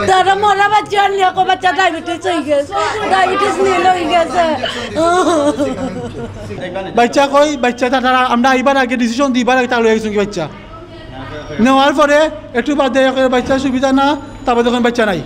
তারা মরা বাচ্চা আনলে বাচ্চা ডায়াবেটিস হয়ে গেছে, ডায়াবেটিস নীল হয়ে গেছে। বাচ্চা কই বাচ্চা তারা আমরা এইবার আগে ডিসিশন দিবার আগে তাহলে গেছি বাচ্চা নেওয়ার পরে একটু বাদ দিয়ে বাচ্চা সুবিধা না, তারপরে তখন বাচ্চা নাই।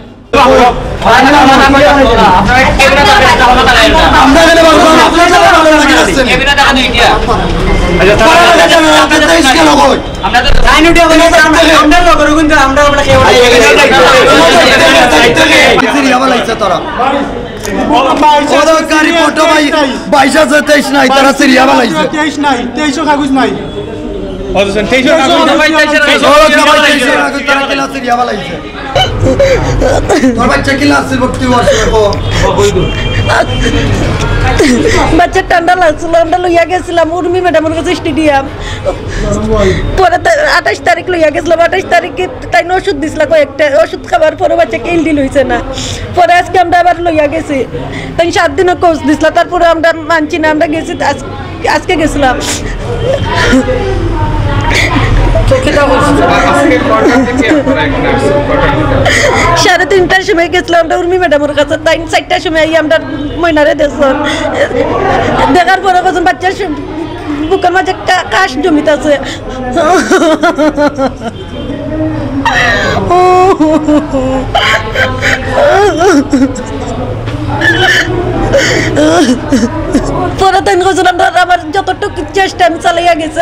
কাগজ নাই বাচ্চা ঠান্ডা লাগছিল, আমরা লইয়া গেছিলাম উর্মি ম্যাডামের কাছে স্টেডিয়াম। পরে 28 তারিখ লইয়া গেছিলাম, 28 তারিখে তাই ওষুধ দিছিল কয়েকটা, ওষুধ খাবার পরে বাচ্চাকে ইলডিল হয়েছে না। পরে আজকে আমরা আবার লইয়া গেছি, তাই 7 দিনের কোর্স দিছিল, তারপরে আমরা মানছি না, আমরা গেছি আজকে গেছিলাম। 3:30টার সময় গেছিলাম আমরা উর্মি ম্যাডামের কাছে, তাই 4টার সময় আমরা ময়নারে দেখলাম। দেখার পরে কখন বাচ্চার বুকের মাঝে কাশ জমিত আছে। পরে তাই কখন আমরা আমার যতটুকু চেষ্টা আমি চালাইয়া গেছি,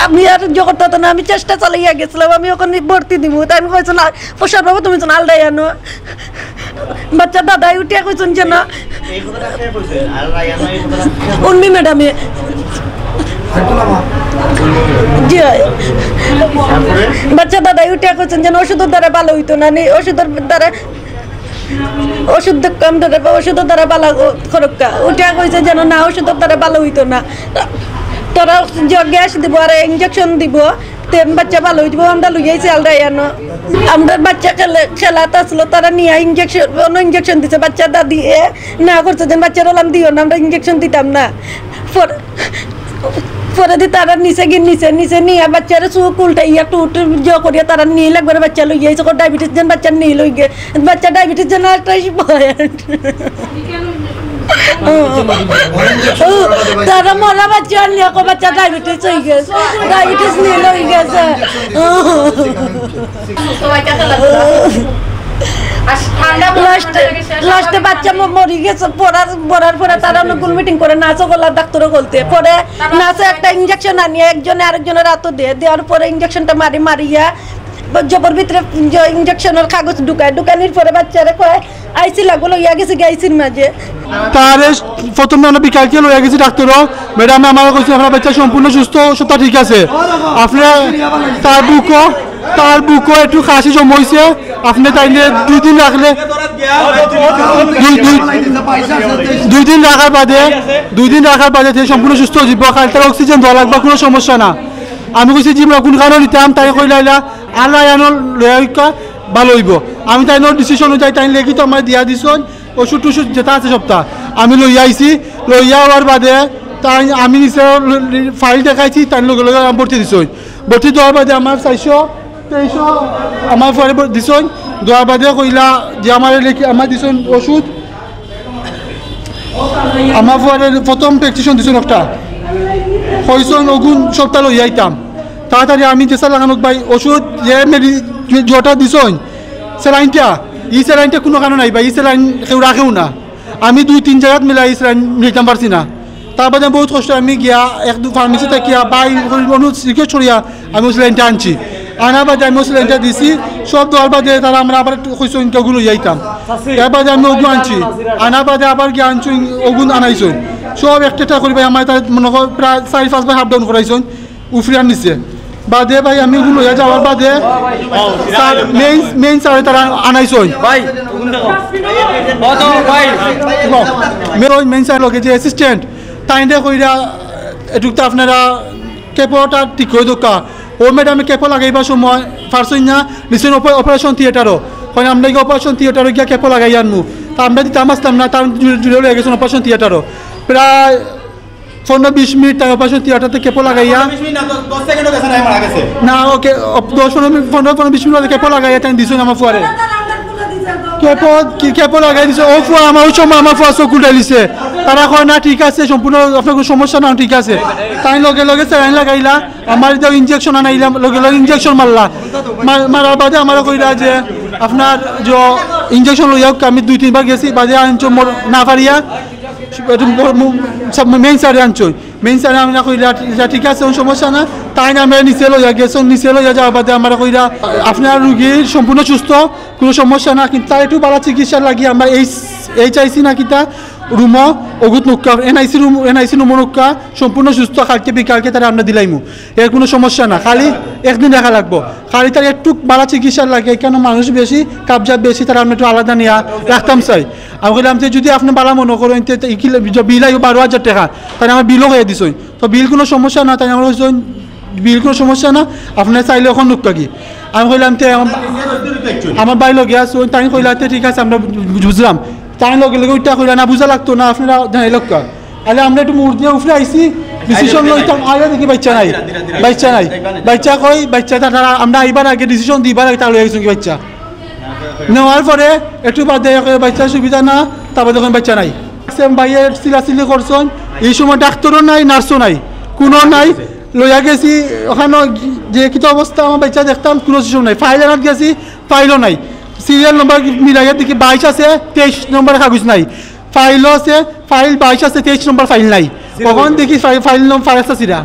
আমি আর জগৎ না, আমি চেষ্টা চালাইয়া গেছিলাম, আমি ওখানে ভর্তি দিব। তাই কইছেন প্রসাদ বাবু তুমি আলদাই আনো, বাচ্চা দাদাই উঠিয়া কইছেন যেন উর্মি ম্যাডামে বাচ্চা দাদাই উঠিয়া কইছেন যেন ওষুধের দ্বারা ভালো হইতো না, ওষুধের দ্বারা ওষুধ কম ধরে ওষুধের দ্বারা ভালো খরক্কা উঠিয়া কইছে যেন না ওষুধের দ্বারা ভালো হইতো না, তোরা গ্যাস দিব আর ইঞ্জেকশন দিব, বাচ্চা ভালো হয়ে যাবো। আমরা লুইয়াইছি আলদাই আনো, আমরা বাচ্চা খেলাতে আসলো, তারা নিয়ে ইঞ্জেকশন দিচ্ছে, বাচ্চা দাদি না করছে যেন বাচ্চার ওলাম দিও না, আমরা ইঞ্জেকশন দিতাম না। পরে দিয়ে তারা নিচে নিয়ে বাচ্চারা চোখ উল্টাইয়া টুট করিয়া তারা নিয়ে লাগবে বাচ্চা লই গিয়েছে, ডায়াবেটিস যেন বাচ্চা নিয়ে লই গে, বাচ্চা ডায়াবেটিস যেন তারা মরা বাচ্চা আনলে বাচ্চা ডায়াবেটিস হয়ে গেছে, ডায়াবেটিস নীল হয়ে গেছে। লাস্টে বাচ্চা মরি গেছে। পড়ার পরে তারা অনেকগুলো মিটিং করে নাচও গলার ডাক্তারও বলতে, পরে নাচে একটা ইঞ্জেকশন আনিয়ে একজনে আরেকজনের হাতও দেওয়ার পরে ইঞ্জেকশনটা মারিয়া জবর ভিতরে ইঞ্জেকশনের কাগজ ঢুকানির পরে বাচ্চারা কয় আইসি লাগবো লইয়া গেছে আইসির মাঝে। তারে প্রথমে আমরা বিকালকে লইয়া গেছি ডাক্তারও, ম্যাডাম আমার কইছে আপনার বাচ্চা সম্পূর্ণ সুস্থ, সবটা ঠিক আছে, আপনার তার বুকও একটু কাশি জমছে, আপনি তাইলে 2 দিন রাখলে 2 দিন রাখার বাদে সম্পূর্ণ সুস্থ হয়ে যাব, খালি তার অক্সিজেন দেওয়া লাগবে, কোনো সমস্যা না। আমি কইছি যে কোন কারণে নিতাম, তাই কইলা আল্লাহ লয়া ভালো হইব। আমি তাই ডিসিশন অনুযায়ী তাই লেখি তো আমার দিয়া দিছ ওষুধ টুষুধ যেটা আছে সপ্তাহ আমি লইয়া আইছি, লইয়া হওয়ার বাদে তাই আমি নিচে ফাইল দেখাইছি, তাই লগে লগে ভর্তি দিছ, ভর্তি দেওয়ার বাদে আমার 400-2300 আমার পরে দিছ, দেওয়ার বাদে কইলা যে আমার দিছ ওষুধ, আমার পরে প্রথম প্রেসক্রিপশন দিছ একটা কইসন ওগুন সপ্তাহ লইয়া আইতাম, তাড়াতাড়ি আমি চেষ্টা লাগানো ভাই ওষুধ যে যেটা দিছ স্যালাইনটা, স্যালাইনটা কোনো কারণ নাই ভাই, স্যালাইন কেউ রাখেও না, আমি 2-3 জায়গাত মিলাই স্যালাইন নিতাম পারছি না। তারপরে বহুত কষ্ট আমি গিয়া 1-2 ফার্মেসি থাকিয়া বাই রিকোয়েস্ট করিয়া আমি স্যালাইনটা আনছি, আনার বাদে আমি স্যালাইনটা দিছি, সব দেওয়ার বাদে তারা আমরা আবার কইস ওগুলো যাইতাম, এর বাদে আমি ওগুলো আনছি, আনার বাদে আবার গিয়ে আনছি ওগুন আনাইছ, সব একটা করি ভাই আমার তার মনে হয় প্রায় 4-5 বার হাফ ডাউন করাইছেন উফরিয়ার নিচে, বাদে ভাই আমি ওগুলো লইয়া যাওয়ার বাদে মেইন স্যার তারা আনাইছেন মেইন স্যার লগে যে অ্যাসিস্ট্যান্ট তাইন্ডে কইরা এটুকু আপনারা কেপটা ঠিক করে দোকা, ও ম্যাডামে কেপ লাগাইবার সময় পারছেন না নিশ্চয় অপারেশন থিয়েটারও হয়, আমরা অপারেশন থিয়েটারও গিয়া কেপ লাগাই আনমু, তা আমরা দিতাম আসতাম না, তার জুড়ে লয়ে গেছেন অপারেশন থিয়েটারও প্রায় 15-20 মিনিট তাই অপারেশন থিয়েটারতে কেপো লাগাইয়া না ওকে 10-15-20 মিনিট কেপো লাগাইয়া তাই দিছো আমার ফুয়ারে কেপো লাগাই দিছে ও ফুয়া আমার ওই সময় আমার ফুয়া চোখ উঠাই দিছে তারা কয় না ঠিক আছে সম্পূর্ণ আপনার কোনো সমস্যা না ঠিক আছে তাই লগে লগে স্যালাইন লাগাইলা আমার এটা ইঞ্জেকশন আনাইলাম লগে লগে ইঞ্জেকশন মারলা মারার বাদে আমার কইলা যে আপনার যে ইঞ্জেকশন লইয়া আমি 2-3 বার গেছি বাদে আনছো না পারিয়া মেইন সারে আনছো মেইন সারে আমরা কইলা ঠিক আছে সমস্যা না তাই না আমরা নিচে লইয়া গেছো নিচে লইয়া যাওয়ার বাদে আমরা কইলা আপনার রুগীর সম্পূর্ণ সুস্থ কোনো সমস্যা না কিন্তু তার একটু ভালো চিকিৎসা লাগিয়ে আমরা এই চাইছি না কিতা রুমও অগুত নুক্কা এনআইসি রুমো নুক্কা সম্পূর্ণ সুস্থ কালকে বিকালকে তারা আমরা দিলাইমু এর কোনো সমস্যা না খালি একদিন দেখা লাগবো খালি তার একটু ভালো চিকিৎসা লাগে কেন মানুষ বেশি কাবজা বেশি তারা আমরা একটু আলাদা নিয়ে রাখতাম চাই আমি বললাম যে যদি আপনি ভালো মনে করেন বিল আইব 12,000 টাকা তাহলে আমার বিলও হয়ে দিছই তো বিল কোনো সমস্যা না তাই আমরা বিল কোনো সমস্যা না আপনার চাইলে এখন নুক্কা কি আমি কইলাম তে আমার বাড়ি লগে আসো তাই কইলাতে ঠিক আছে আমরা বুঝলাম তাই লগে লগে ওইটা কইলা না বুঝা লাগতো না আপনারা জানাই লক্কা আলে আমরা একটু মুড় দিয়ে উফরে আইছি ডিসিশন লইতাম আগে দেখি বাচ্চা নাই বাচ্চা কই বাচ্চা তারা আমরা আইবার আগে ডিসিশন দিবার আগে তাহলে আইছি কি বাচ্চা নেওয়ার পরে একটু বাদে বাচ্চার সুবিধা না তারপর দেখুন বাচ্চা নাই ভাইয়ের চিলাচিলি করছেন এই সময় ডাক্তারও নাই নার্সও নাই কোনো নাই লইয়া গেছি ওখানে যে কিতো অবস্থা আমার বাচ্চা দেখতাম কোনো সিস্টেম নাই ফাইল আনাত গেছি ফাইলও নাই সিরিয়াল নম্বর মিলাইয়া দেখি 22 আছে 23 নম্বর কাগজ নাই ফাইলও আছে ফাইল 22 আছে 23 নম্বর ফাইল নাই কখন দেখি ফাইল নম্বর ফাইল আছে সিরা